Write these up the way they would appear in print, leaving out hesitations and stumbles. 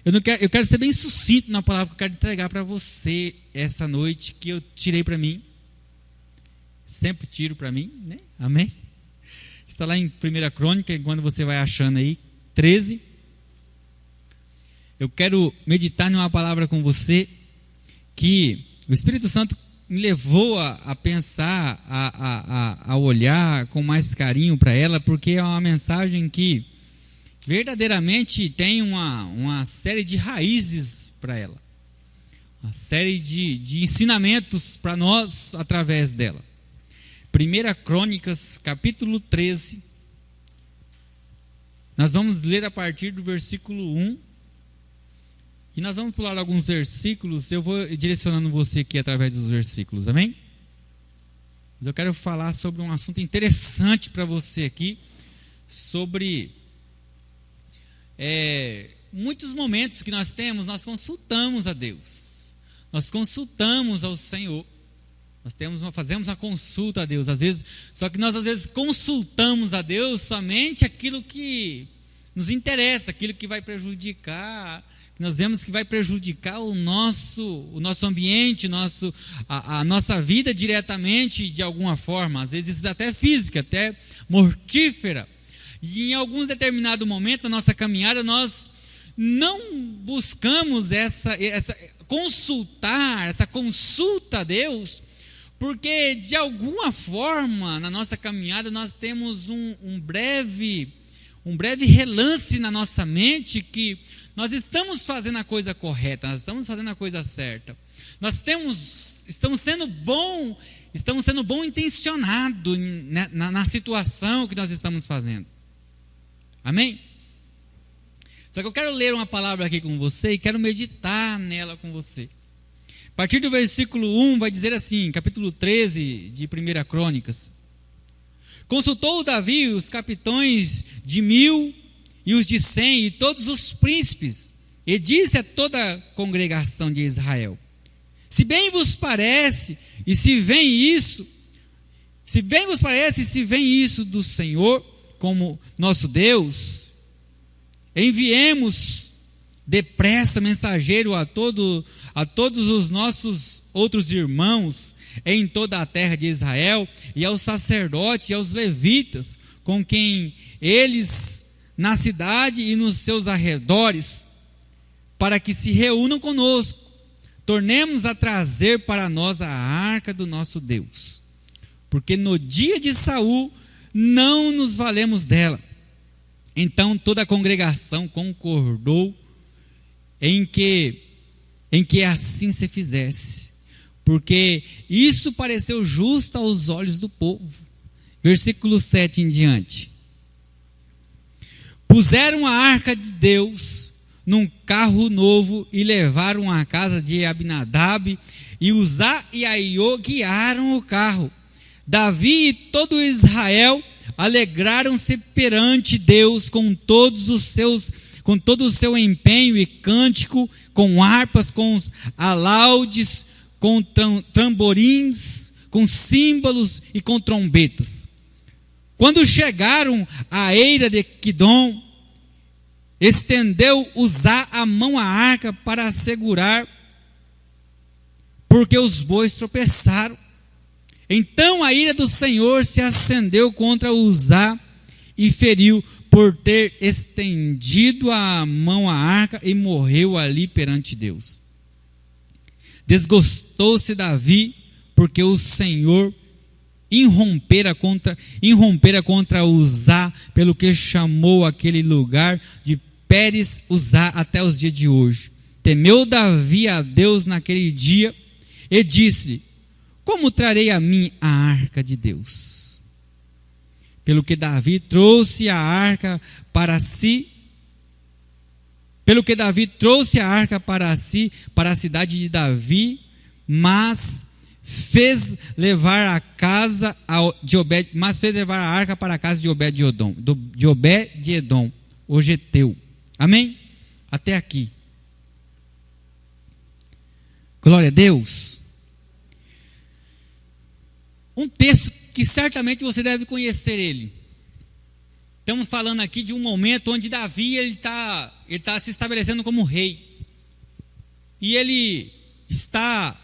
Eu quero ser bem sucinto na palavra que eu quero entregar para você essa noite, que eu tirei para mim. Sempre tiro para mim, né? Amém? Está lá em 1 Crônica, quando você vai achando aí, 13. Eu quero meditar numa palavra com você, que o Espírito Santo me levou a pensar, a olhar com mais carinho para ela, porque é uma mensagem que verdadeiramente tem uma série de raízes para ela, uma série de ensinamentos para nós através dela. 1 Crônicas, capítulo 13, nós vamos ler a partir do versículo 1, e nós vamos pular alguns versículos. Eu vou direcionando você aqui através dos versículos, amém? Mas eu quero falar sobre um assunto interessante para você aqui, sobre muitos momentos que nós temos, nós consultamos a Deus, nós consultamos ao Senhor, fazemos uma consulta a Deus, às vezes, só que nós às vezes consultamos a Deus somente aquilo que nos interessa, aquilo que vai prejudicar, que nós vemos que vai prejudicar o nosso ambiente, a nossa vida diretamente de alguma forma, às vezes até física, até mortífera. E em algum determinado momento da nossa caminhada, nós não buscamos essa consulta a Deus, porque de alguma forma na nossa caminhada nós temos um breve relance na nossa mente que nós estamos fazendo a coisa correta, nós estamos fazendo a coisa certa, estamos sendo bom intencionado na situação que nós estamos fazendo. Amém? Só que eu quero ler uma palavra aqui com você e quero meditar nela com você. A partir do versículo 1 vai dizer assim, capítulo 13 de 1 Crônicas: Consultou Davi os capitães de 1000 e os de 100 e todos os príncipes, e disse a toda a congregação de Israel: Se bem vos parece, e se vem isso do Senhor como nosso Deus, enviemos depressa mensageiro a todos os nossos outros irmãos em toda a terra de Israel, e aos sacerdotes e aos levitas, com quem eles na cidade e nos seus arredores, para que se reúnam conosco, tornemos a trazer para nós a arca do nosso Deus, porque no dia de Saul não nos valemos dela. Então toda a congregação concordou em que assim se fizesse, porque isso pareceu justo aos olhos do povo. Versículo 7 em diante: Puseram a arca de Deus num carro novo e levaram à casa de Abinadab, e Uzá e Aiô guiaram o carro. Davi e todo Israel alegraram-se perante Deus com todo o seu empenho e cântico, com harpas, com alaudes, com tamborins, com símbolos e com trombetas. Quando chegaram à eira de Quidom, estendeu Uzá a mão à arca para segurar, porque os bois tropeçaram. Então a ira do Senhor se acendeu contra Uzá e feriu por ter estendido a mão à arca, e morreu ali perante Deus. Desgostou-se Davi, porque o Senhor irrompera contra Uzá, pelo que chamou aquele lugar de Pérez Uzá até os dias de hoje. Temeu Davi a Deus naquele dia e disse: Como trarei a mim a arca de Deus? Pelo que Davi trouxe a arca para si, para a cidade de Davi, mas fez levar a arca para a casa de Obed-edom, o geteu. Amém? Até aqui. Glória a Deus. Um texto que certamente você deve conhecer ele. Estamos falando aqui de um momento onde Davi ele tá se estabelecendo como rei. E ele está,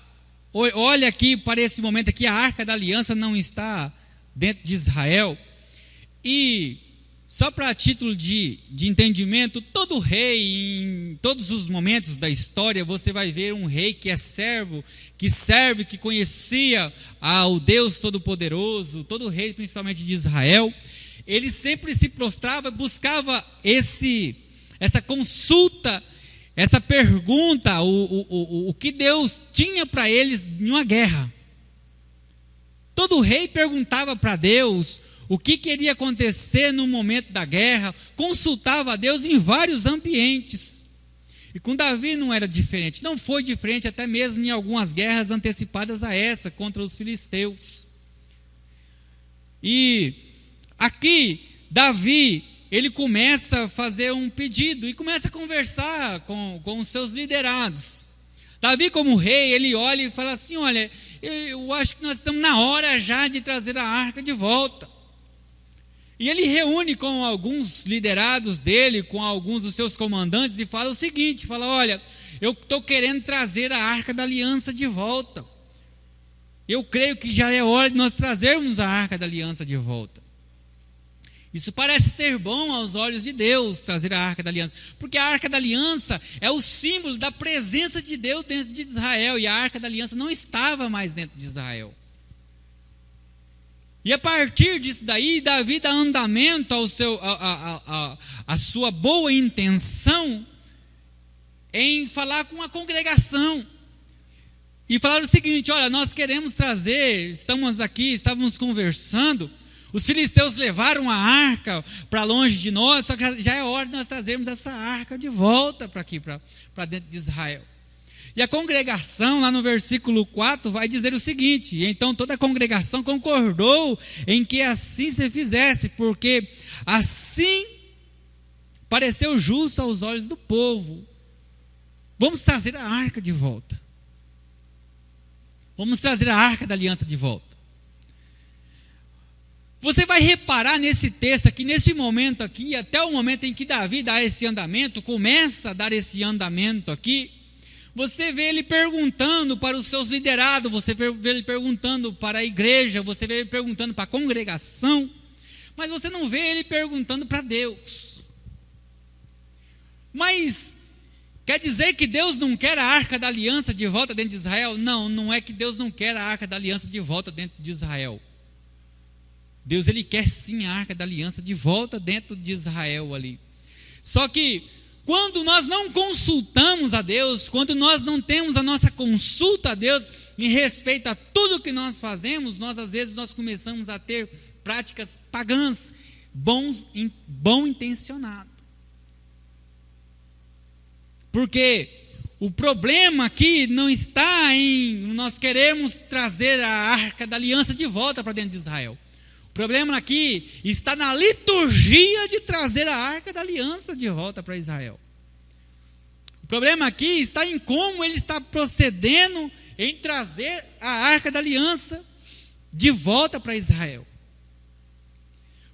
olha aqui para esse momento aqui, a Arca da Aliança não está dentro de Israel. E só para título de entendimento, todo rei, em todos os momentos da história, você vai ver um rei que é servo, que serve, que conhecia ao Deus Todo-Poderoso, todo rei principalmente de Israel. Ele sempre se prostrava, buscava essa consulta, essa pergunta, o que Deus tinha para eles em uma guerra. Todo rei perguntava para Deus o que iria acontecer no momento da guerra, consultava a Deus em vários ambientes. E com Davi não era diferente, não foi diferente até mesmo em algumas guerras antecipadas a essa, contra os filisteus. E aqui, Davi, ele começa a fazer um pedido e começa a conversar com os seus liderados. Davi, como rei, ele olha e fala assim: olha, eu acho que nós estamos na hora já de trazer a arca de volta. E ele reúne com alguns liderados dele, com alguns dos seus comandantes, e fala o seguinte, fala: olha, eu estou querendo trazer a arca da aliança de volta. Eu creio que já é hora de nós trazermos a arca da aliança de volta. Isso parece ser bom aos olhos de Deus, trazer a Arca da Aliança, porque a Arca da Aliança é o símbolo da presença de Deus dentro de Israel, e a Arca da Aliança não estava mais dentro de Israel. E a partir disso daí, Davi dá andamento à sua boa intenção em falar com a congregação. E falar o seguinte: olha, nós queremos trazer, estávamos conversando, os filisteus levaram a arca para longe de nós, só que já é hora de nós trazermos essa arca de volta para aqui, para dentro de Israel. E a congregação, lá no versículo 4, vai dizer o seguinte: e então toda a congregação concordou em que assim se fizesse, porque assim pareceu justo aos olhos do povo. Vamos trazer a arca de volta. Vamos trazer a arca da aliança de volta. Você vai reparar nesse texto aqui, nesse momento aqui, até o momento em que Davi dá esse andamento, começa a dar esse andamento aqui, você vê ele perguntando para os seus liderados, você vê ele perguntando para a igreja, você vê ele perguntando para a congregação, mas você não vê ele perguntando para Deus. Mas quer dizer que Deus não quer a arca da aliança de volta dentro de Israel? Não, não é que Deus não quer a arca da aliança de volta dentro de Israel. Deus, ele quer sim a arca da aliança de volta dentro de Israel ali. Só que quando nós não consultamos a Deus, quando nós não temos a nossa consulta a Deus em respeito a tudo que nós fazemos, às vezes nós começamos a ter práticas pagãs, bom intencionado. Porque o problema aqui não está em nós queremos trazer a arca da aliança de volta para dentro de Israel. O problema aqui está na liturgia de trazer a arca da aliança de volta para Israel. O problema aqui está em como ele está procedendo em trazer a arca da aliança de volta para Israel.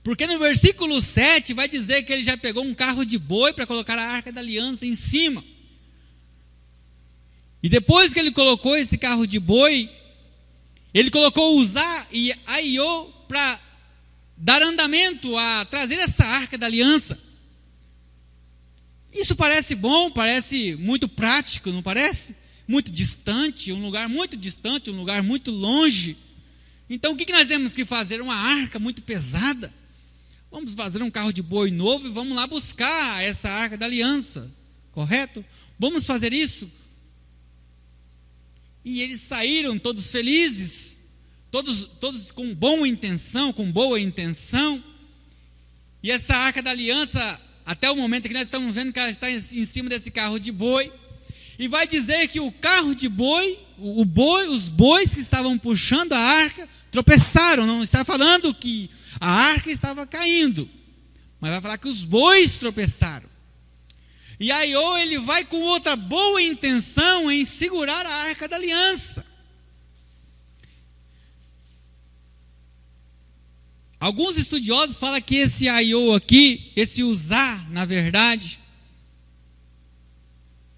Porque no versículo 7 vai dizer que ele já pegou um carro de boi para colocar a arca da aliança em cima. E depois que ele colocou esse carro de boi, ele colocou Uzá e Aiô para dar andamento a trazer essa arca da aliança. Isso parece bom, parece muito prático, não parece? Muito distante, um lugar muito distante, um lugar muito longe. Então o que nós temos que fazer? Uma arca muito pesada. Vamos fazer um carro de boi novo e vamos lá buscar essa arca da aliança, correto? Vamos fazer isso. E eles saíram todos felizes, todos com boa intenção, e essa arca da aliança, até o momento que nós estamos vendo que ela está em cima desse carro de boi, e vai dizer que o carro de boi, os bois que estavam puxando a arca, tropeçaram. Não está falando que a arca estava caindo, mas vai falar que os bois tropeçaram. E aí ele vai com outra boa intenção em segurar a arca da aliança. Alguns estudiosos falam que esse Aiô aqui, esse Uzá, na verdade,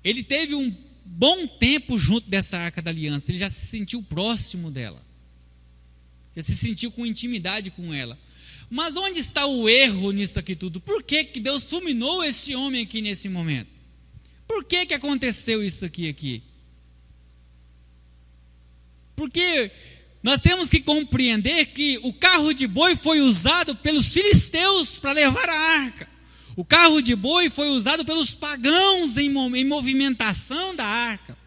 ele teve um bom tempo junto dessa Arca da Aliança, ele já se sentiu próximo dela, já se sentiu com intimidade com ela. Mas onde está o erro nisso aqui tudo? Por que que Deus fulminou esse homem aqui nesse momento? Por que que aconteceu isso aqui? Porque nós temos que compreender que o carro de boi foi usado pelos filisteus para levar a arca. O carro de boi foi usado pelos pagãos em movimentação da arca.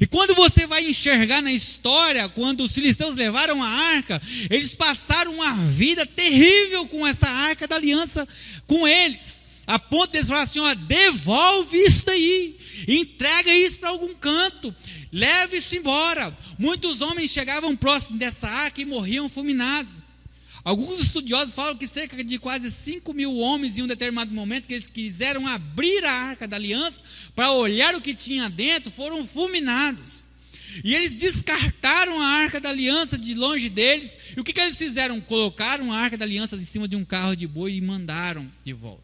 E quando você vai enxergar na história, quando os filisteus levaram a arca, eles passaram uma vida terrível com essa arca da aliança com eles. A ponto de eles falarem assim, ó, devolve isso daí, entrega isso para algum canto, leve isso embora. Muitos homens chegavam próximo dessa arca e morriam fulminados. Alguns estudiosos falam que cerca de quase 5.000 homens em um determinado momento que eles quiseram abrir a Arca da Aliança para olhar o que tinha dentro, foram fulminados. E eles descartaram a Arca da Aliança de longe deles. E o que eles fizeram? Colocaram a Arca da Aliança em cima de um carro de boi e mandaram de volta.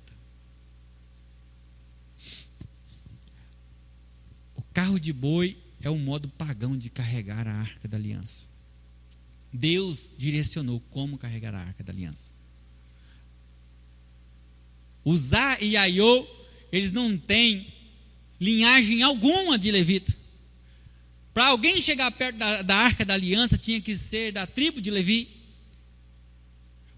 O carro de boi é um modo pagão de carregar a Arca da Aliança. Deus direcionou como carregar a Arca da Aliança. Uzá e Aiô, eles não têm linhagem alguma de levita. Para alguém chegar perto da Arca da Aliança, tinha que ser da tribo de Levi.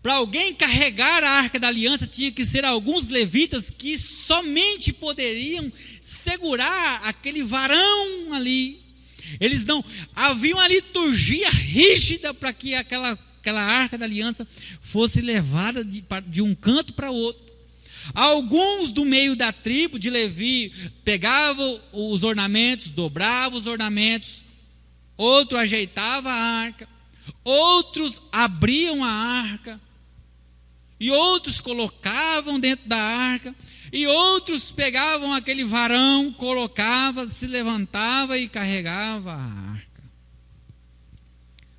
Para alguém carregar a Arca da Aliança, tinha que ser alguns levitas que somente poderiam segurar aquele varão ali. Eles não, havia uma liturgia rígida para que aquela Arca da Aliança fosse levada de um canto para outro. Alguns do meio da tribo de Levi pegavam os ornamentos, dobravam os ornamentos, outro ajeitava a arca, outros abriam a arca, e outros colocavam dentro da arca, e outros pegavam aquele varão, colocava, se levantava e carregava a arca.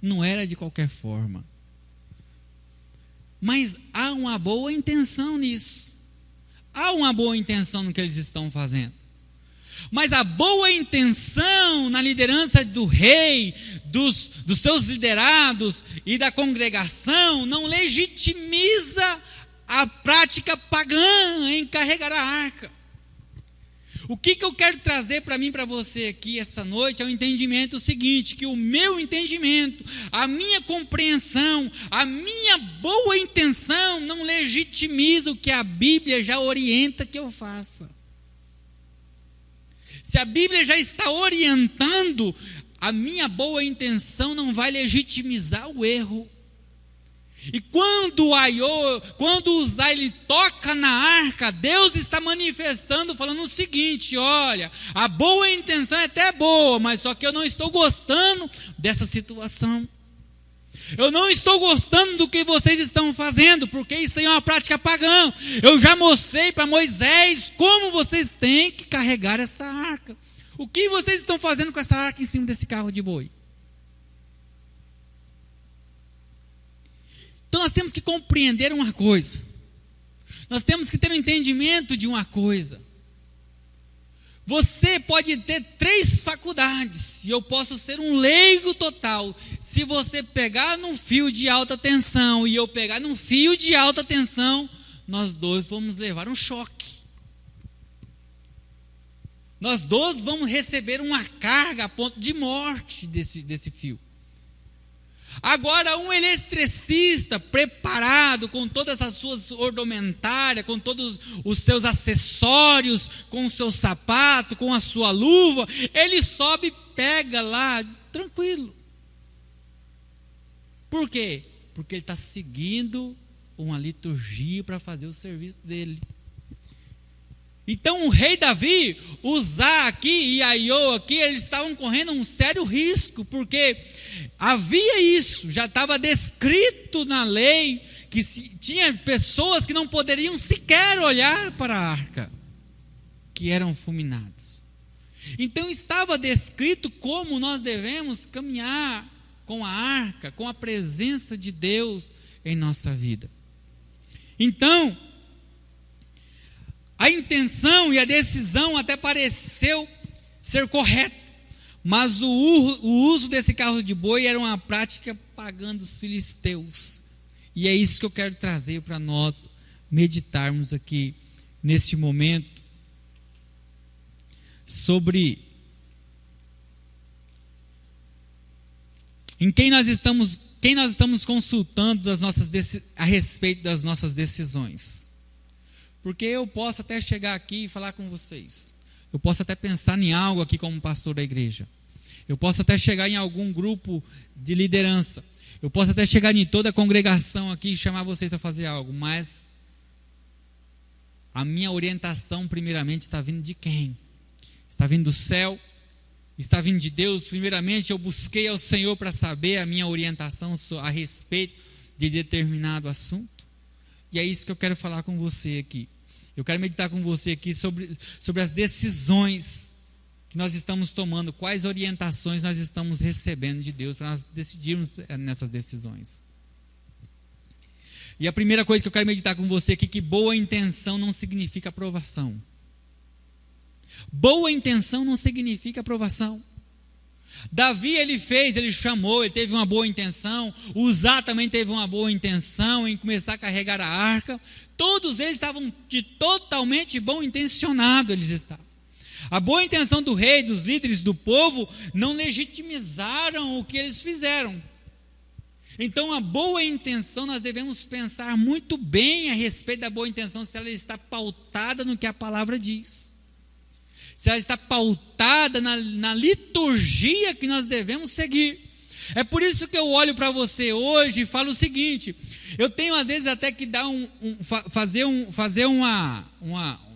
Não era de qualquer forma. Mas há uma boa intenção nisso. Há uma boa intenção no que eles estão fazendo. Mas a boa intenção na liderança do rei, dos seus liderados e da congregação não legitimiza a prática pagã em carregar a arca. O que eu quero trazer para mim, para você aqui essa noite, é o entendimento seguinte, que o meu entendimento, a minha compreensão, a minha boa intenção não legitimiza o que a Bíblia já orienta que eu faça. Se a Bíblia já está orientando, a minha boa intenção não vai legitimizar o erro. E quando o Uzá ele toca na arca, Deus está manifestando, falando o seguinte: olha, a boa intenção é até boa, mas só que eu não estou gostando dessa situação. Eu não estou gostando do que vocês estão fazendo, porque isso aí é uma prática pagã. Eu já mostrei para Moisés como vocês têm que carregar essa arca. O que vocês estão fazendo com essa arca em cima desse carro de boi? Então nós temos que compreender uma coisa. Nós temos que ter um entendimento de uma coisa. Você pode ter 3 faculdades, e eu posso ser um leigo total. Se você pegar num fio de alta tensão e eu pegar num fio de alta tensão, nós dois vamos levar um choque. Nós dois vamos receber uma carga a ponto de morte desse fio. Agora, um eletricista preparado com todas as suas ornamentárias, com todos os seus acessórios, com o seu sapato, com a sua luva, ele sobe e pega lá, tranquilo. Por quê? Porque ele está seguindo uma liturgia para fazer o serviço dele. Então o rei Davi, Uzá aqui e Aiô aqui, eles estavam correndo um sério risco, porque havia isso, já estava descrito na lei, que tinha pessoas que não poderiam sequer olhar para a arca, que eram fulminados. Então estava descrito como nós devemos caminhar com a arca, com a presença de Deus em nossa vida. Então, a intenção e a decisão até pareceu ser correta, mas o uso desse carro de boi era uma prática pagando os filisteus. E é isso que eu quero trazer para nós meditarmos aqui neste momento, sobre quem nós estamos consultando a respeito das nossas decisões. Porque eu posso até chegar aqui e falar com vocês, eu posso até pensar em algo aqui como pastor da igreja, eu posso até chegar em algum grupo de liderança, eu posso até chegar em toda a congregação aqui e chamar vocês a fazer algo, mas a minha orientação primeiramente está vindo de quem? Está vindo do céu? Está vindo de Deus? Primeiramente eu busquei ao Senhor para saber a minha orientação a respeito de determinado assunto. E é isso que eu quero falar com você aqui. Eu quero meditar com você aqui sobre as decisões que nós estamos tomando, quais orientações nós estamos recebendo de Deus para nós decidirmos nessas decisões. E a primeira coisa que eu quero meditar com você aqui, que boa intenção não significa aprovação. Boa intenção não significa aprovação. Davi ele chamou, ele teve uma boa intenção. Uzá também teve uma boa intenção em começar a carregar a arca. Todos eles estavam totalmente bom intencionados, eles estavam. A boa intenção do rei, dos líderes do povo, não legitimizaram o que eles fizeram. Então a boa intenção, nós devemos pensar muito bem a respeito da boa intenção, se ela está pautada no que a palavra diz. Se ela está pautada na liturgia que nós devemos seguir. É por isso que eu olho para você hoje e falo o seguinte: eu tenho às vezes até que dar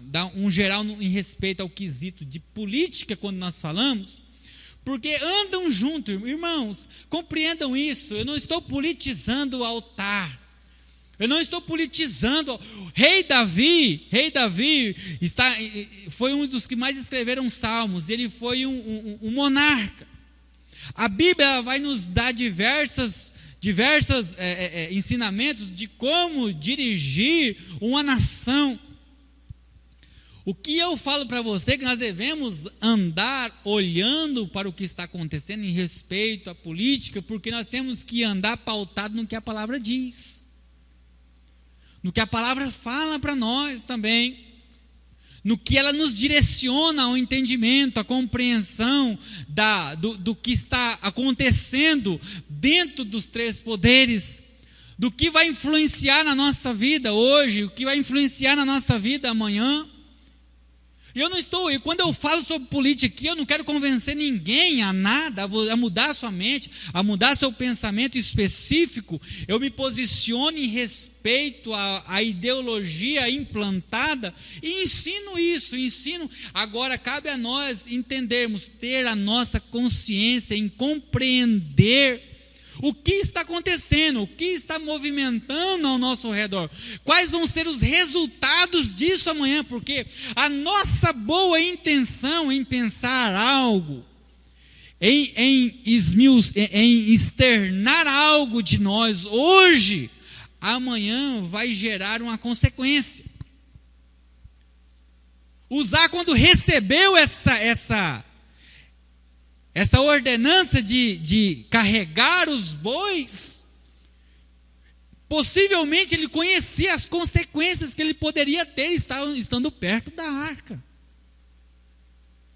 dar um geral em respeito ao quesito de política quando nós falamos, porque andam juntos, irmãos, compreendam isso. Eu não estou politizando o altar. Eu não estou politizando. Rei Davi foi um dos que mais escreveram salmos. Ele foi um monarca. A Bíblia vai nos dar diversos ensinamentos de como dirigir uma nação. O que eu falo para você é que nós devemos andar olhando para o que está acontecendo em respeito à política, porque nós temos que andar pautado no que a palavra diz. No que a palavra fala para nós também, no que ela nos direciona ao entendimento, à compreensão do que está acontecendo dentro dos três poderes, do que vai influenciar na nossa vida hoje, o que vai influenciar na nossa vida amanhã. E quando eu falo sobre política aqui, eu não quero convencer ninguém a nada, a mudar sua mente, a mudar seu pensamento específico. Eu me posiciono em respeito à ideologia implantada e ensino. Agora cabe a nós entendermos, ter a nossa consciência em compreender o que está acontecendo, o que está movimentando ao nosso redor, quais vão ser os resultados disso amanhã, porque a nossa boa intenção em pensar algo, em externar algo de nós hoje, amanhã vai gerar uma consequência. Uzá, quando recebeu essa ordenança de carregar os bois, possivelmente ele conhecia as consequências que ele poderia ter estando perto da arca.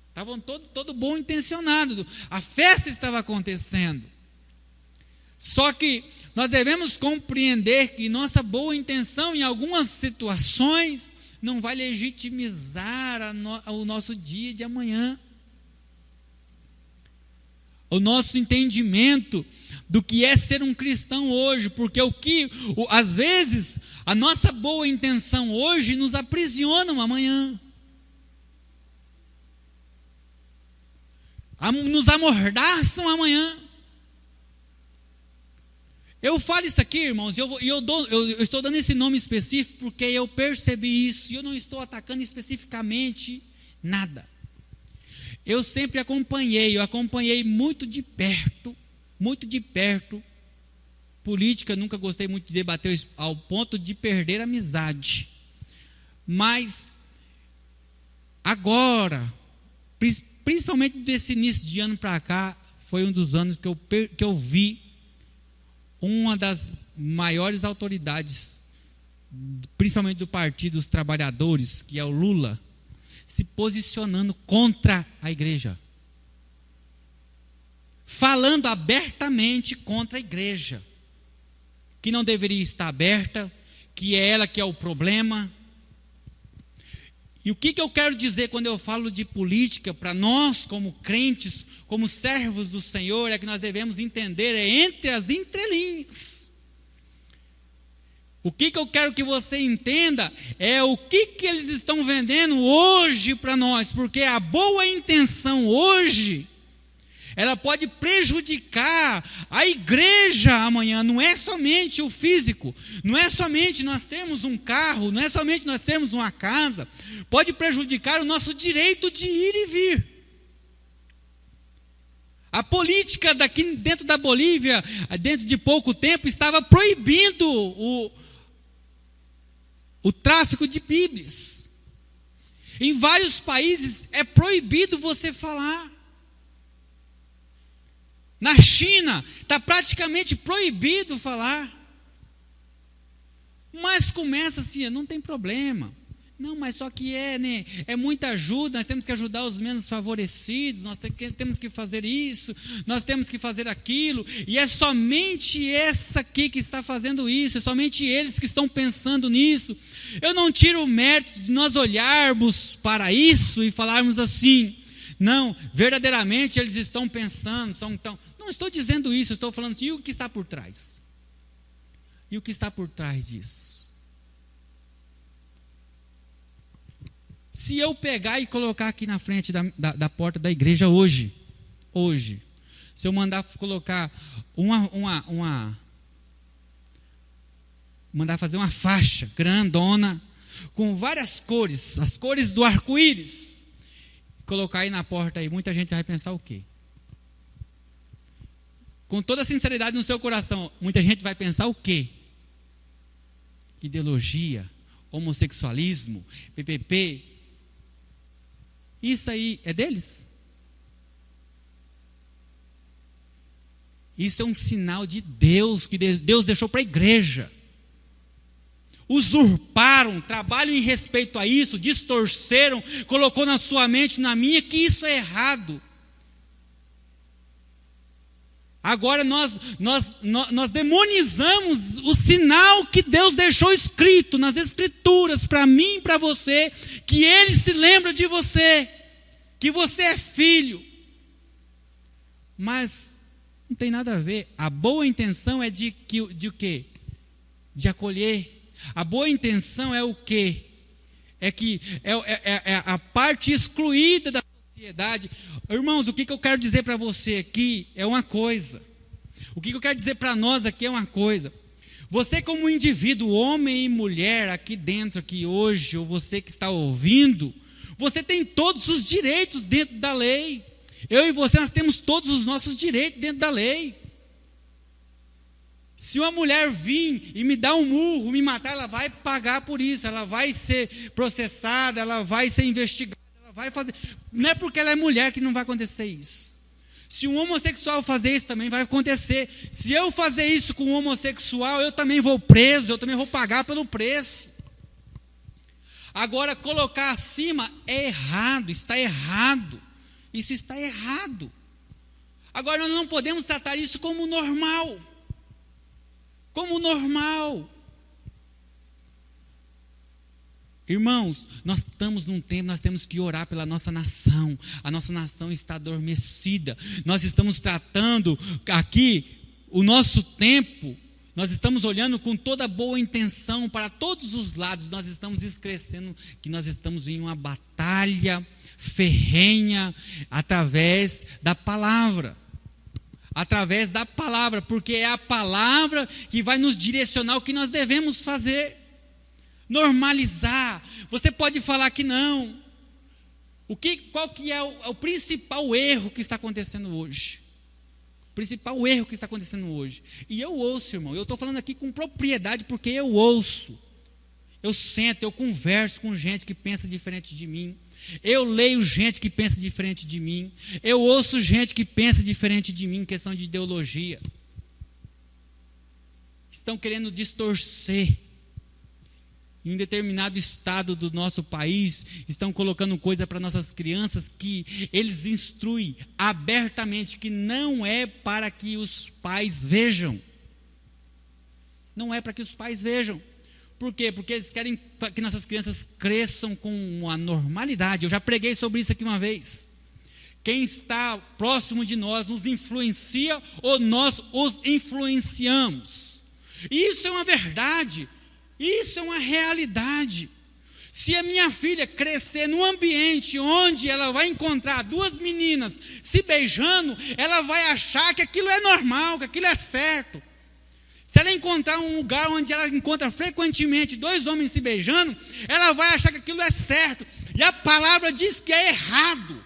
Estavam todo bom intencionado, a festa estava acontecendo. Só que nós devemos compreender que nossa boa intenção em algumas situações não vai legitimizar o nosso dia de amanhã. O nosso entendimento do que é ser um cristão hoje, porque às vezes a nossa boa intenção hoje nos aprisiona amanhã, nos amordaçam amanhã. Eu falo isso aqui, irmãos, eu estou dando esse nome específico porque eu percebi isso, e eu não estou atacando especificamente nada. Eu sempre acompanhei muito de perto política, nunca gostei muito de debater ao ponto de perder a amizade. Mas agora, principalmente desse início de ano para cá, foi um dos anos que eu vi uma das maiores autoridades, principalmente do Partido dos Trabalhadores, que é o Lula, se posicionando contra a igreja. Falando abertamente contra a igreja, que não deveria estar aberta, que é ela que é o problema. E o que eu quero dizer quando eu falo de política, para nós como crentes, como servos do Senhor, é que nós devemos entender entre as entrelinhas. O que eu quero que você entenda é o que eles estão vendendo hoje para nós, porque a boa intenção hoje, ela pode prejudicar a igreja amanhã. Não é somente o físico, não é somente nós termos um carro, não é somente nós termos uma casa, pode prejudicar o nosso direito de ir e vir. A política daqui dentro da Bolívia, dentro de pouco tempo, estava proibindo o tráfico de bíblias. Em vários países é proibido você falar. Na China está praticamente proibido falar. Mas começa assim, não tem problema. Não, mas só que é muita ajuda, nós temos que ajudar os menos favorecidos, nós temos que fazer isso, nós temos que fazer aquilo, e é somente essa aqui que está fazendo isso, é somente eles que estão pensando nisso. Eu não tiro o mérito de nós olharmos para isso e falarmos assim, não, verdadeiramente eles estão pensando, não estou dizendo isso, estou falando assim, e o que está por trás? E o que está por trás disso? Se eu pegar e colocar aqui na frente da porta da igreja hoje, se eu mandar colocar mandar fazer uma faixa grandona, com várias cores, as cores do arco-íris, colocar aí na porta aí, muita gente vai pensar o quê? Com toda a sinceridade no seu coração, muita gente vai pensar o quê? Ideologia, homossexualismo, PPP. Isso aí é deles? Isso é um sinal de Deus, que Deus deixou para a igreja. Usurparam, trabalham em respeito a isso, distorceram, colocou na sua mente, na minha, que isso é errado. Agora nós demonizamos o sinal que Deus deixou escrito nas Escrituras, para mim e para você, que Ele se lembra de você, que você é filho. Mas não tem nada a ver. A boa intenção é de o quê? De acolher. A boa intenção é o quê? É que é a parte excluída da sociedade. Irmãos, o que eu quero dizer para você aqui é uma coisa. O que eu quero dizer para nós aqui é uma coisa. Você como indivíduo, homem e mulher aqui dentro, aqui hoje, ou você que está ouvindo, você tem todos os direitos dentro da lei. Eu e você, nós temos todos os nossos direitos dentro da lei. Se uma mulher vir e me dar um murro, me matar, ela vai pagar por isso, ela vai ser processada, ela vai ser investigada, ela vai fazer. Não é porque ela é mulher que não vai acontecer isso. Se um homossexual fazer isso, também vai acontecer. Se eu fazer isso com um homossexual, eu também vou preso, eu também vou pagar pelo preço. Agora, colocar acima é errado, está errado. Isso está errado. Agora, nós não podemos tratar isso como normal. Como normal. Irmãos, nós estamos num tempo, nós temos que orar pela nossa nação. A nossa nação está adormecida. Nós estamos tratando aqui o nosso tempo. Nós estamos olhando com toda boa intenção para todos os lados. Nós estamos esquecendo que nós estamos em uma batalha ferrenha através da palavra. Através da palavra, porque é a palavra que vai nos direcionar o que nós devemos fazer. Normalizar. Você pode falar que não. Qual que é o principal erro que está acontecendo hoje? O principal erro que está acontecendo hoje. E eu ouço, irmão, eu estou falando aqui com propriedade porque eu ouço. Eu sento, eu converso com gente que pensa diferente de mim. Eu leio gente que pensa diferente de mim. Eu ouço gente que pensa diferente de mim em questão de ideologia. Estão querendo distorcer. Em determinado estado do nosso país, estão colocando coisa para nossas crianças que eles instruem abertamente que não é para que os pais vejam. Não é para que os pais vejam. Por quê? Porque eles querem que nossas crianças cresçam com a normalidade. Eu já preguei sobre isso aqui uma vez. Quem está próximo de nós nos influencia ou nós os influenciamos. Isso é uma verdade. Isso é uma realidade. Se a minha filha crescer num ambiente onde ela vai encontrar duas meninas se beijando, ela vai achar que aquilo é normal, que aquilo é certo. Se ela encontrar um lugar onde ela encontra frequentemente dois homens se beijando, ela vai achar que aquilo é certo. E a palavra diz que é errado.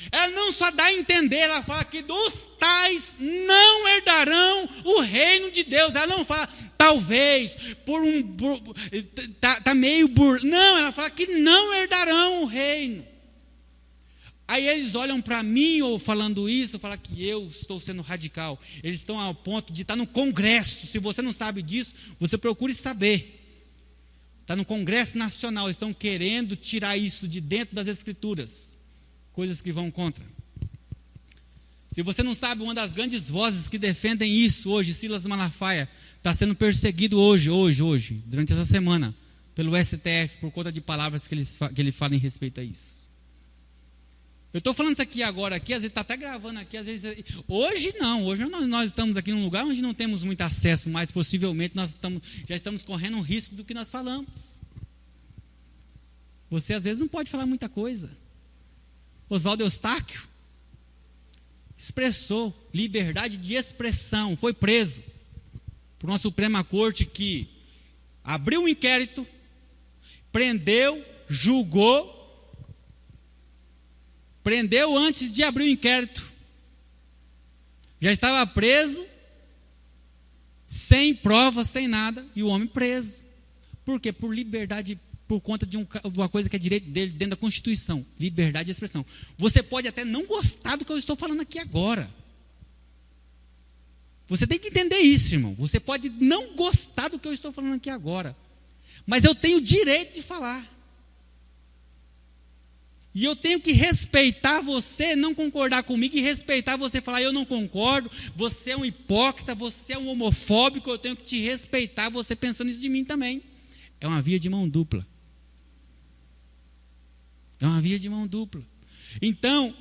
Ela não só dá a entender, ela fala que dos tais não herdarão o reino de Deus. Ela não fala, talvez, tá meio não, ela fala que não herdarão o reino. Aí eles olham para mim, ou falando isso, falam que eu estou sendo radical. Eles estão ao ponto de estar no Congresso. Se você não sabe disso, você procure saber. Está no Congresso Nacional, eles estão querendo tirar isso de dentro das Escrituras. Coisas que vão contra. Se você não sabe, uma das grandes vozes que defendem isso hoje, Silas Malafaia, está sendo perseguido hoje, durante essa semana, pelo STF, por conta de palavras que ele fala em respeito a isso. Eu estou falando isso aqui agora, às vezes está até gravando aqui, às vezes. Hoje nós estamos aqui num lugar onde não temos muito acesso, mas possivelmente já estamos correndo um risco do que nós falamos. Você às vezes não pode falar muita coisa. Oswaldo Eustáquio expressou liberdade de expressão, foi preso por uma Suprema Corte que abriu um inquérito, prendeu, julgou, prendeu antes de abrir o inquérito, já estava preso, sem prova, sem nada, e o homem preso. Por quê? Por liberdade, por conta de uma coisa que é direito dele dentro da Constituição, liberdade de expressão. Você pode até não gostar do que eu estou falando aqui agora. Você tem que entender isso, irmão. Você pode não gostar do que eu estou falando aqui agora, mas eu tenho o direito de falar. E eu tenho que respeitar você, não concordar comigo, e respeitar você, falar, eu não concordo, você é um hipócrita, você é um homofóbico, eu tenho que te respeitar, você pensando isso de mim também. É uma via de mão dupla. É uma via de mão dupla. Então,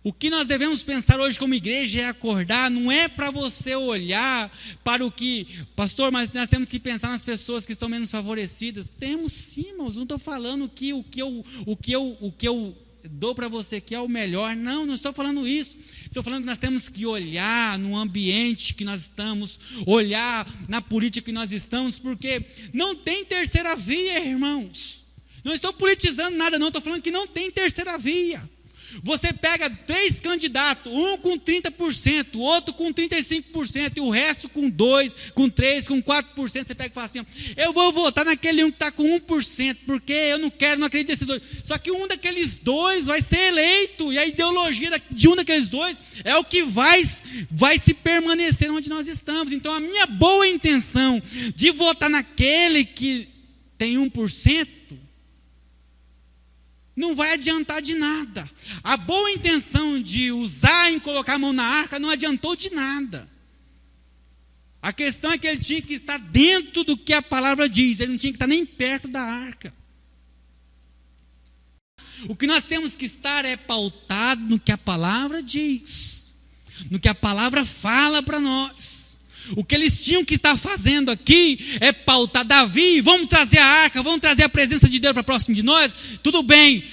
o que nós devemos pensar hoje como igreja é acordar, não é para você olhar para o que, pastor, mas nós temos que pensar nas pessoas que estão menos favorecidas. Temos sim, irmãos, não estou falando que o que eu dou para você que é o melhor, não estou falando isso. Estou falando que nós temos que olhar no ambiente que nós estamos, olhar na política que nós estamos, porque não tem terceira via, irmãos. Não estou politizando nada, não, estou falando que não tem terceira via. Você pega 3 candidatos, um com 30%, outro com 35%, e o resto com 2%, com 3%, com 4%. Você pega e fala assim, eu vou votar naquele um que está com 1%, porque eu não acredito nesses dois. Só que um daqueles dois vai ser eleito, e a ideologia de um daqueles dois é o que vai se permanecer onde nós estamos. Então a minha boa intenção de votar naquele que tem 1%, não vai adiantar de nada. A boa intenção de usar e colocar a mão na arca não adiantou de nada. A questão é que ele tinha que estar dentro do que a palavra diz, ele não tinha que estar nem perto da arca. O que nós temos que estar é pautado no que a palavra diz, no que a palavra fala para nós. O que eles tinham que estar fazendo aqui é pautar Davi, vamos trazer a arca, vamos trazer a presença de Deus para próximo de nós, tudo bem,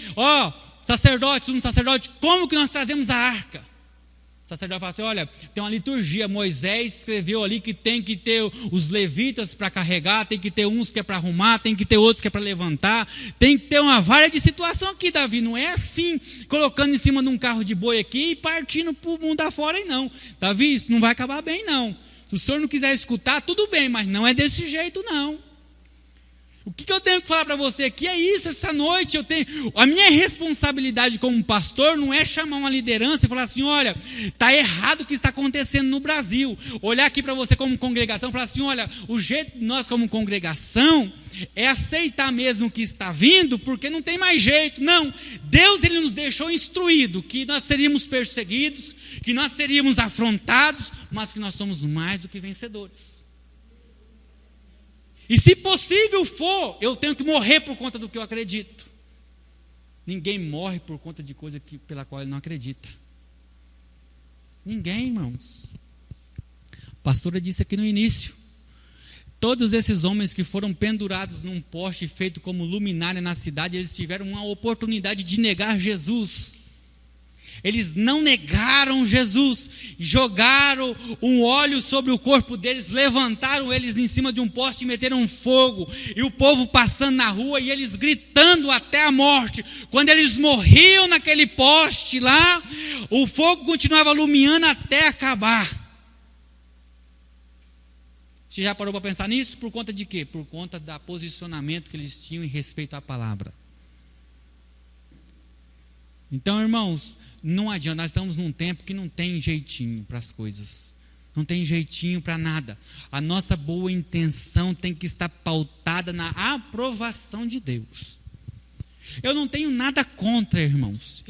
sacerdote, sumo sacerdote, como que nós trazemos a arca? O sacerdote fala assim, olha, tem uma liturgia, Moisés escreveu ali que tem que ter os levitas para carregar, tem que ter uns que é para arrumar, tem que ter outros que é para levantar, tem que ter uma vária de situação aqui, Davi, não é assim, colocando em cima de um carro de boi aqui e partindo para o mundo afora aí não. Davi, isso não vai acabar bem não. Se o senhor não quiser escutar, tudo bem, mas não é desse jeito não. O que eu tenho que falar para você aqui é isso, essa noite a minha responsabilidade como pastor não é chamar uma liderança e falar assim, olha, está errado o que está acontecendo no Brasil. Olhar aqui para você como congregação e falar assim, olha, o jeito de nós como congregação é aceitar mesmo o que está vindo, porque não tem mais jeito. Não, Deus ele nos deixou instruído que nós seríamos perseguidos, que nós seríamos afrontados, mas que nós somos mais do que vencedores. E se possível for, eu tenho que morrer por conta do que eu acredito. Ninguém morre por conta de coisa pela qual ele não acredita. Ninguém, irmãos. A pastora disse aqui no início, todos esses homens que foram pendurados num poste feito como luminária na cidade, eles tiveram uma oportunidade de negar Jesus. Eles não negaram Jesus, jogaram um óleo sobre o corpo deles, levantaram eles em cima de um poste e meteram fogo, e o povo passando na rua e eles gritando até a morte. Quando eles morriam naquele poste lá, o fogo continuava iluminando até acabar. Você já parou para pensar nisso? Por conta de quê? Por conta do posicionamento que eles tinham em respeito à palavra. Então, irmãos, não adianta, nós estamos num tempo que não tem jeitinho para as coisas, não tem jeitinho para nada. A nossa boa intenção tem que estar pautada na aprovação de Deus. Eu não tenho nada contra, irmãos,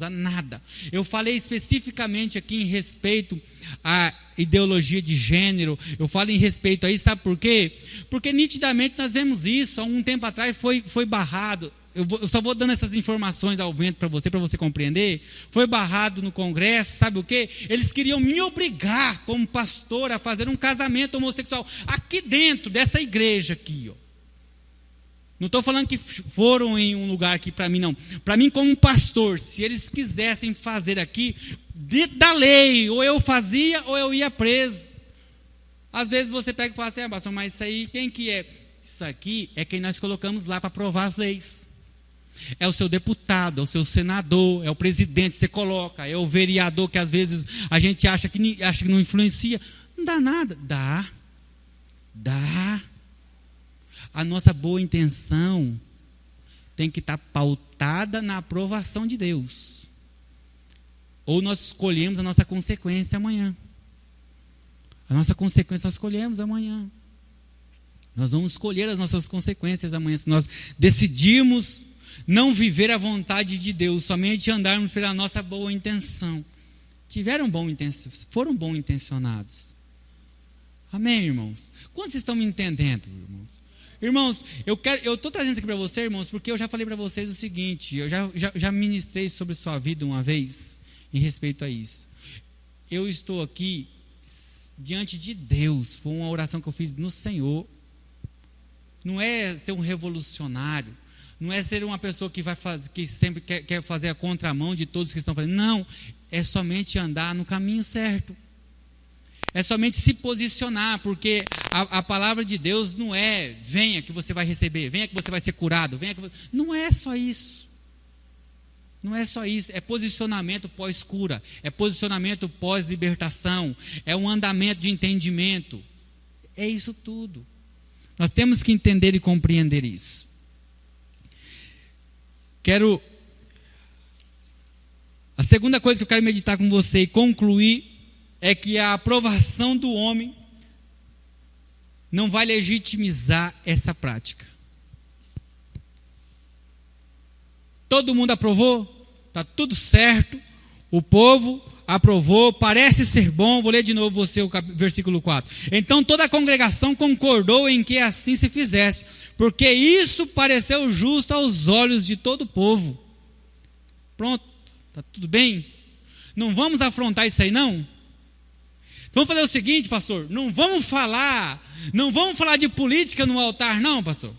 a nada. Eu falei especificamente aqui em respeito à ideologia de gênero, eu falo em respeito a isso, sabe por quê? Porque nitidamente nós vemos isso, há um tempo atrás foi barrado. Eu só vou dando essas informações ao vento para você compreender. Foi barrado no Congresso, sabe o quê? Eles queriam me obrigar, como pastor, a fazer um casamento homossexual aqui dentro dessa igreja aqui, ó. Não estou falando que foram em um lugar aqui para mim, não. Para mim, como pastor, se eles quisessem fazer aqui, dentro da lei, ou eu fazia ou eu ia preso. Às vezes você pega e fala assim, pastor, mas isso aí, quem que é? Isso aqui é quem nós colocamos lá para aprovar as leis. É o seu deputado, é o seu senador, é o presidente que você coloca, é o vereador que às vezes a gente acha que não influencia. Não dá nada. Dá. A nossa boa intenção tem que estar pautada na aprovação de Deus. Ou nós escolhemos a nossa consequência amanhã. A nossa consequência nós escolhemos amanhã. Nós vamos escolher as nossas consequências amanhã. Se nós decidirmos não viver a vontade de Deus, somente andarmos pela nossa boa intenção. Foram bom intencionados. Amém, irmãos? Quantos estão me entendendo, irmãos? Irmãos, eu estou trazendo isso aqui para vocês, irmãos, porque eu já falei para vocês o seguinte, eu já ministrei sobre sua vida uma vez, em respeito a isso. Eu estou aqui diante de Deus, foi uma oração que eu fiz no Senhor. Não é ser um revolucionário, não é ser uma pessoa que sempre quer fazer a contramão de todos que estão fazendo. Não, é somente andar no caminho certo. É somente se posicionar, porque a palavra de Deus não é venha que você vai receber, venha que você vai ser curado, não é só isso. Não é só isso, é posicionamento pós-cura, é posicionamento pós-libertação, é um andamento de entendimento. É isso tudo. Nós temos que entender e compreender isso. A segunda coisa que eu quero meditar com você e concluir é que a aprovação do homem não vai legitimizar essa prática. Todo mundo aprovou? Está tudo certo. O povo aprovou, parece ser bom. Vou ler de novo você o versículo 4. Então toda a congregação concordou em que assim se fizesse, porque isso pareceu justo aos olhos de todo o povo. Pronto, está tudo bem? Não vamos afrontar isso aí não? Vamos fazer o seguinte, pastor, não vamos falar de política no altar não, pastor.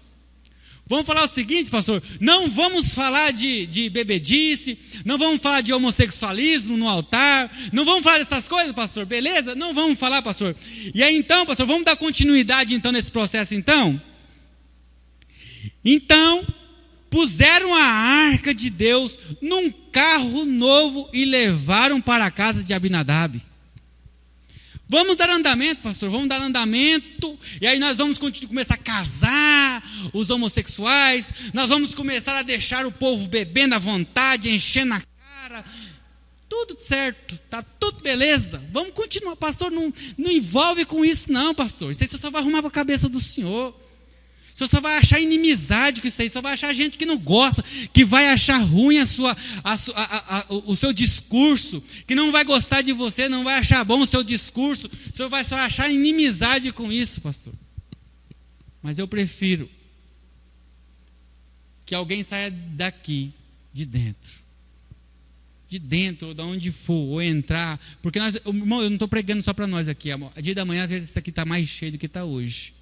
Vamos falar o seguinte, pastor, não vamos falar de bebedice, não vamos falar de homossexualismo no altar, não vamos falar dessas coisas, pastor, beleza? Não vamos falar, pastor. E aí então, pastor, vamos dar continuidade então nesse processo então? Então, puseram a arca de Deus num carro novo e levaram para a casa de Abinadab. Vamos dar andamento, pastor, vamos dar andamento, e aí nós vamos começar a casar os homossexuais, nós vamos começar a deixar o povo bebendo à vontade, enchendo a cara, tudo certo, está tudo beleza, vamos continuar, pastor, não envolve com isso não, pastor, isso aí você só vai arrumar para a cabeça do senhor. Você só vai achar inimizade com isso aí, só vai achar gente que não gosta, que vai achar ruim o seu discurso, que não vai gostar de você, não vai achar bom o seu discurso, o senhor vai só achar inimizade com isso, pastor. Mas eu prefiro que alguém saia daqui, de dentro, ou de onde for, ou entrar, porque irmão, eu não estou pregando só para nós aqui, a dia da manhã às vezes isso aqui está mais cheio do que está hoje.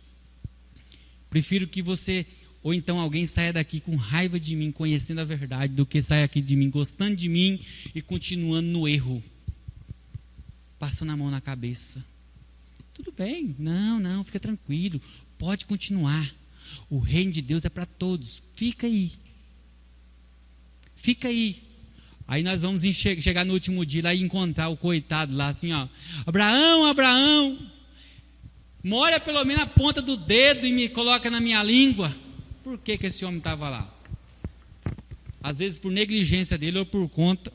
Prefiro que você, ou então alguém saia daqui com raiva de mim, conhecendo a verdade, do que saia aqui de mim, gostando de mim e continuando no erro, passando a mão na cabeça. Tudo bem, não, fica tranquilo, pode continuar. O reino de Deus é para todos, fica aí. Aí nós vamos chegar no último dia lá e encontrar o coitado lá assim, ó, Abraão, molha pelo menos a ponta do dedo e me coloca na minha língua. Por que esse homem estava lá? Às vezes por negligência dele ou por conta.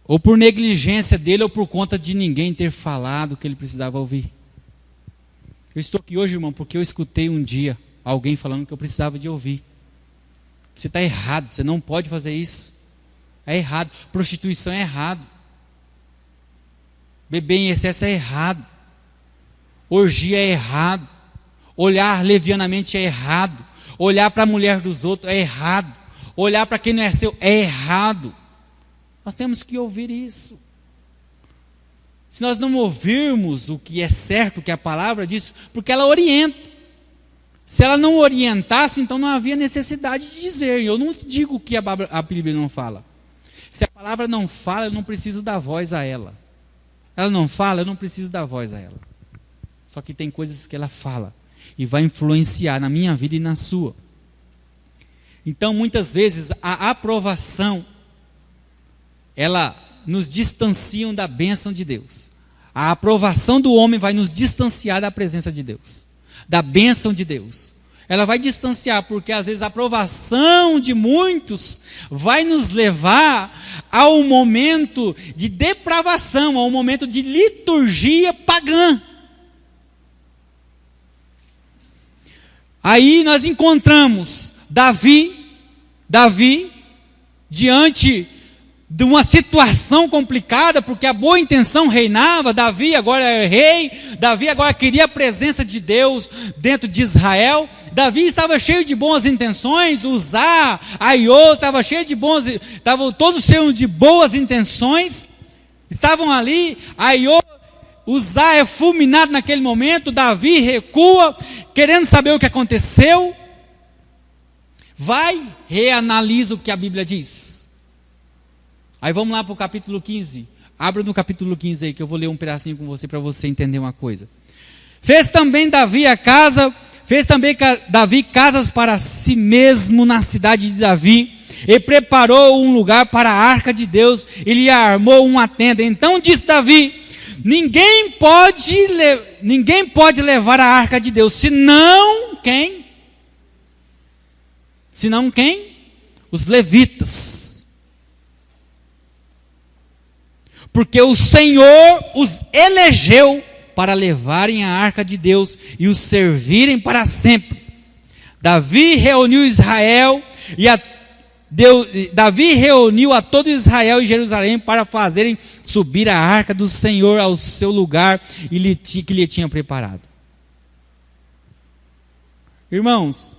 Ou por negligência dele ou por conta de ninguém ter falado o que ele precisava ouvir. Eu estou aqui hoje, irmão, porque eu escutei um dia alguém falando que eu precisava de ouvir. Você está errado, você não pode fazer isso. É errado, prostituição é errado, beber em excesso é errado, orgia é errado, olhar levianamente é errado, olhar para a mulher dos outros é errado, olhar para quem não é seu é errado. Nós temos que ouvir isso. Se nós não ouvirmos o que é certo, o que a palavra diz, porque ela orienta. Se ela não orientasse, então não havia necessidade de dizer. Eu não digo o que a Bíblia não fala. Se a palavra não fala, eu não preciso dar voz a ela. Ela não fala, eu não preciso dar voz a ela. Só que tem coisas que ela fala e vai influenciar na minha vida e na sua. Então, muitas vezes, a aprovação, ela nos distancia da bênção de Deus. A aprovação do homem vai nos distanciar da presença de Deus, da bênção de Deus. Ela vai distanciar, porque às vezes a aprovação de muitos vai nos levar a um momento de depravação, a um momento de liturgia pagã. Aí nós encontramos Davi diante de uma situação complicada, porque a boa intenção reinava. Davi agora é rei, Davi agora queria a presença de Deus dentro de Israel. Davi estava cheio de boas intenções, Uzá, Aiô, estavam todos cheios de boas intenções, estavam ali. Aiô, Uzá é fulminado naquele momento, Davi recua, querendo saber o que aconteceu. Vai, reanalisa o que a Bíblia diz. Aí vamos lá para o capítulo 15. Abra no capítulo 15 aí, que eu vou ler um pedacinho com você, para você entender uma coisa. Fez também Davi casas para si mesmo na cidade de Davi, e preparou um lugar para a arca de Deus, e lhe armou uma tenda. Então disse Davi: ninguém pode levar a arca de Deus, senão quem? Senão quem? Os levitas. Porque o Senhor os elegeu para levarem a arca de Deus e os servirem para sempre. Davi reuniu a todo Israel e Jerusalém para fazerem subir a arca do Senhor ao seu lugar que lhe tinha preparado. Irmãos,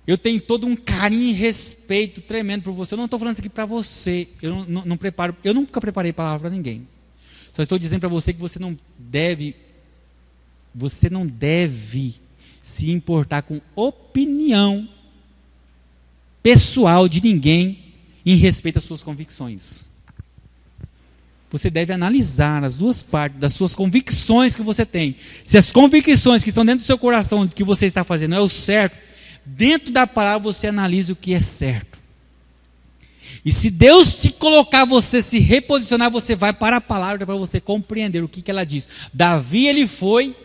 eu tenho todo um carinho e respeito tremendo por você. Eu não estou falando isso aqui para você. Eu nunca preparei palavra para ninguém. Só estou dizendo para você que você não deve você não deve se importar com opinião pessoal de ninguém em respeito às suas convicções. Você deve analisar as duas partes das suas convicções que você tem. Se as convicções que estão dentro do seu coração, que você está fazendo, é o certo, dentro da palavra você analisa o que é certo. E se Deus te colocar, você se reposicionar, você vai para a palavra para você compreender o que ela diz. Davi, ele foi,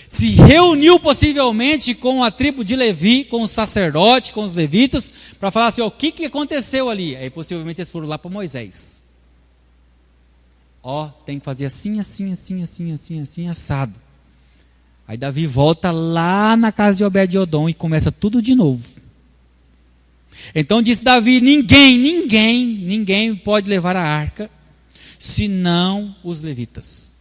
se reuniu possivelmente com a tribo de Levi, com os sacerdotes, com os levitas, para falar assim, ó, o que aconteceu ali? Aí possivelmente eles foram lá para Moisés. Ó, tem que fazer assim, assado. Aí Davi volta lá na casa de Obed-Edom e começa tudo de novo. Então disse Davi, ninguém pode levar a arca, senão os levitas.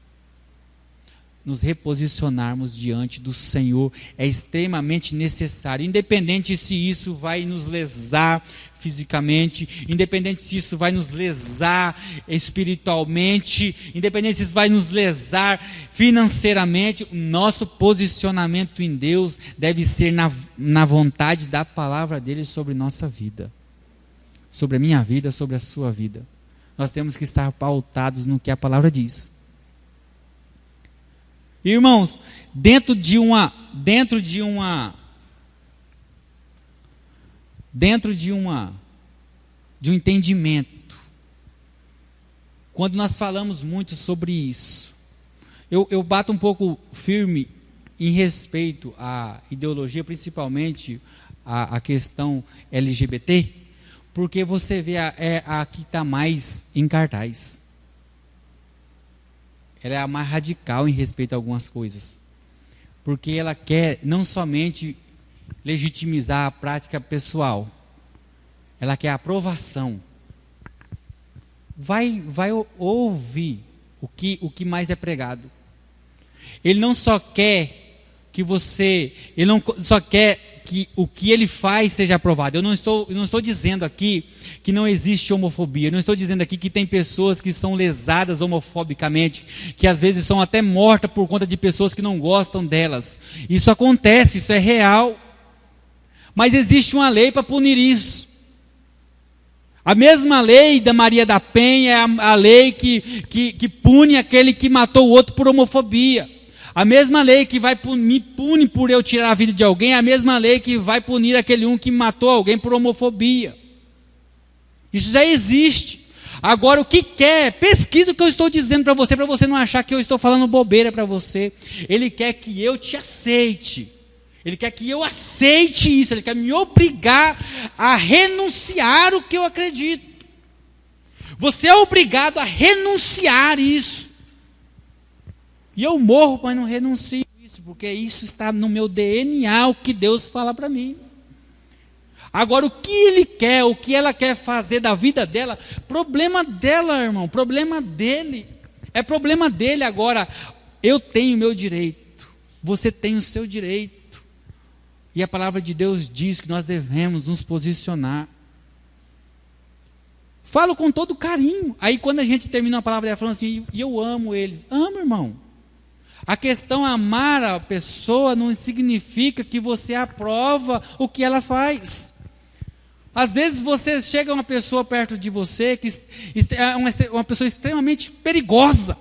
Nos reposicionarmos diante do Senhor é extremamente necessário, independente se isso vai nos lesar fisicamente, independente se isso vai nos lesar espiritualmente, independente se isso vai nos lesar financeiramente, o nosso posicionamento em Deus deve ser na vontade da palavra dele sobre nossa vida, sobre a minha vida, sobre a sua vida. Nós temos que estar pautados no que a palavra diz. Irmãos, dentro de um entendimento, quando nós falamos muito sobre isso, eu bato um pouco firme em respeito à ideologia, principalmente a questão LGBT, porque você vê a que está mais em cartaz. Ela é a mais radical em respeito a algumas coisas. Porque ela quer não somente legitimizar a prática pessoal, ela quer aprovação. Vai ouvir o que mais é pregado. Ele não só quer que você, ele não só quer que o que ele faz seja aprovado. Eu não estou dizendo aqui que não existe homofobia. Eu não estou dizendo aqui que tem pessoas que são lesadas homofobicamente, que às vezes são até mortas por conta de pessoas que não gostam delas. Isso acontece, isso é real. Mas existe uma lei para punir isso. A mesma lei da Maria da Penha é a lei que pune aquele que matou o outro por homofobia. A mesma lei que me pune por eu tirar a vida de alguém, é a mesma lei que vai punir aquele que matou alguém por homofobia. Isso já existe. Agora, o que quer, pesquisa o que eu estou dizendo para você não achar que eu estou falando bobeira para você. Ele quer que eu te aceite. Ele quer que eu aceite isso. Ele quer me obrigar a renunciar o que eu acredito. Você é obrigado a renunciar isso. E eu morro, mas não renuncio isso, porque isso está no meu DNA, o que Deus fala para mim. Agora, o que ele quer, o que ela quer fazer da vida dela, problema dela, irmão, problema dele. É problema dele. Agora, eu tenho o meu direito, você tem o seu direito. E a palavra de Deus diz que nós devemos nos posicionar. Falo com todo carinho. Aí quando a gente termina a palavra dela falando assim, e eu amo eles. Amo, irmão. A questão amar a pessoa não significa que você aprova o que ela faz. Às vezes você chega uma pessoa perto de você que é uma pessoa extremamente perigosa.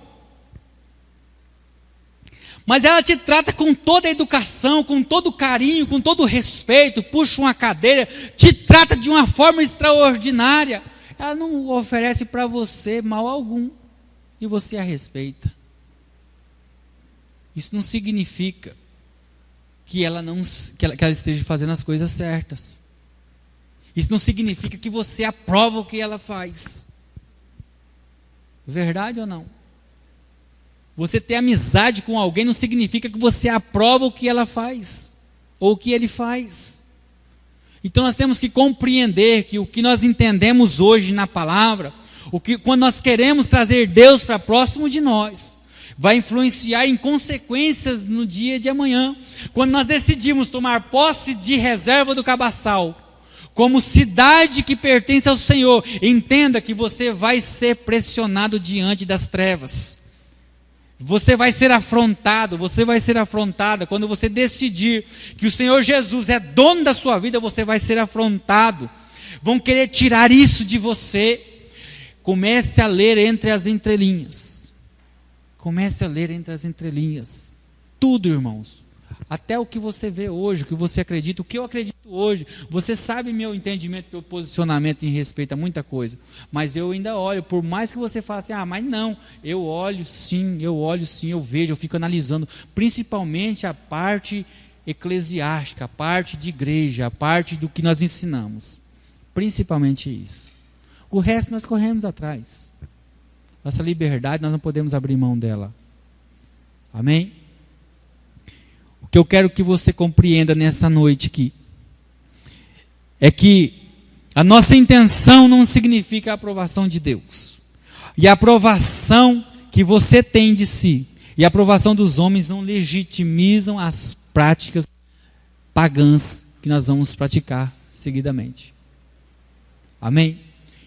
Mas ela te trata com toda a educação, com todo o carinho, com todo o respeito, puxa uma cadeira, te trata de uma forma extraordinária. Ela não oferece para você mal algum e você a respeita. Isso não significa que ela esteja fazendo as coisas certas. Isso não significa que você aprova o que ela faz. Verdade ou não? Você ter amizade com alguém não significa que você aprova o que ela faz, ou o que ele faz. Então nós temos que compreender que o que nós entendemos hoje na palavra, quando nós queremos trazer Deus para próximo de nós, vai influenciar em consequências no dia de amanhã. Quando nós decidimos tomar posse de Reserva do Cabaçal, como cidade que pertence ao Senhor, entenda que você vai ser pressionado diante das trevas. Você vai ser afrontado, você vai ser afrontada. Quando você decidir que o Senhor Jesus é dono da sua vida, você vai ser afrontado. Vão querer tirar isso de você. Comece a ler entre as entrelinhas. Comece a ler entre as entrelinhas. Tudo, irmãos. Até o que você vê hoje, o que você acredita, o que eu acredito hoje. Você sabe meu entendimento, meu posicionamento em respeito a muita coisa. Mas eu ainda olho, por mais que você fale assim, mas não. Eu olho sim, eu vejo, eu fico analisando. Principalmente a parte eclesiástica, a parte de igreja, a parte do que nós ensinamos. Principalmente isso. O resto nós corremos atrás. Nossa liberdade, nós não podemos abrir mão dela. Amém? O que eu quero que você compreenda nessa noite aqui é que a nossa intenção não significa a aprovação de Deus. E a aprovação que você tem de si e a aprovação dos homens não legitimizam as práticas pagãs que nós vamos praticar seguidamente. Amém?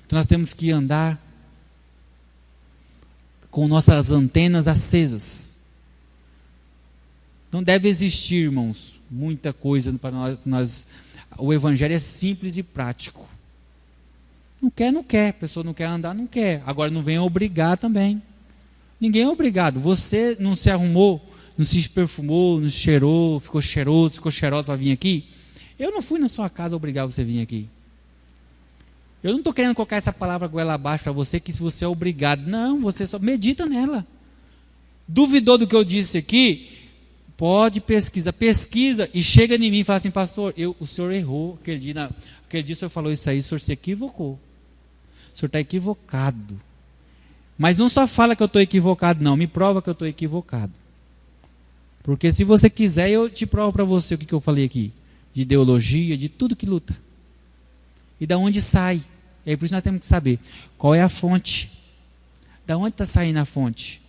Então nós temos que andar com nossas antenas acesas. Não deve existir, irmãos, muita coisa para nós. O evangelho é simples e prático. Não quer. A pessoa não quer andar, não quer. Agora não venha obrigar também. Ninguém é obrigado. Você não se arrumou, não se perfumou, não cheirou, ficou cheiroso, ficou cheirosa para vir aqui. Eu não fui na sua casa obrigar você a vir aqui. Eu não estou querendo colocar essa palavra goela abaixo para você, que se você é obrigado. Não, você só medita nela. Duvidou do que eu disse aqui? Pode pesquisa e chega em mim e fala assim, pastor, o senhor errou, aquele dia o senhor falou isso aí, o senhor se equivocou. O senhor está equivocado. Mas não só fala que eu estou equivocado, não, me prova que eu estou equivocado. Porque se você quiser, eu te provo para você o que eu falei aqui, de ideologia, de tudo que luta. E da onde sai? E aí por isso nós temos que saber, qual é a fonte? Da onde está saindo a fonte?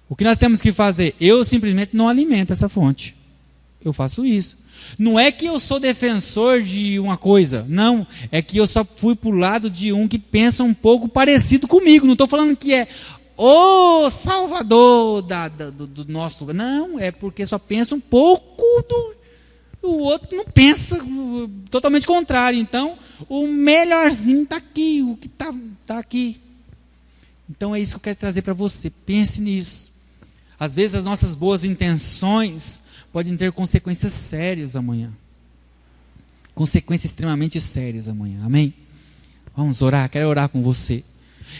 O que nós temos que fazer? Eu simplesmente não alimento essa fonte. Eu faço isso. Não é que eu sou defensor de uma coisa. Não. É que eu só fui para o lado de um que pensa um pouco parecido comigo. Não estou falando que é o salvador do nosso lugar. Não. É porque só pensa um pouco o outro não pensa totalmente contrário. Então, o melhorzinho está aqui. O que está aqui. Então, é isso que eu quero trazer para você. Pense nisso. Às vezes as nossas boas intenções podem ter consequências sérias amanhã. Consequências extremamente sérias amanhã. Amém? Vamos orar, quero orar com você.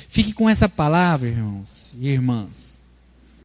Fique com essa palavra, irmãos e irmãs.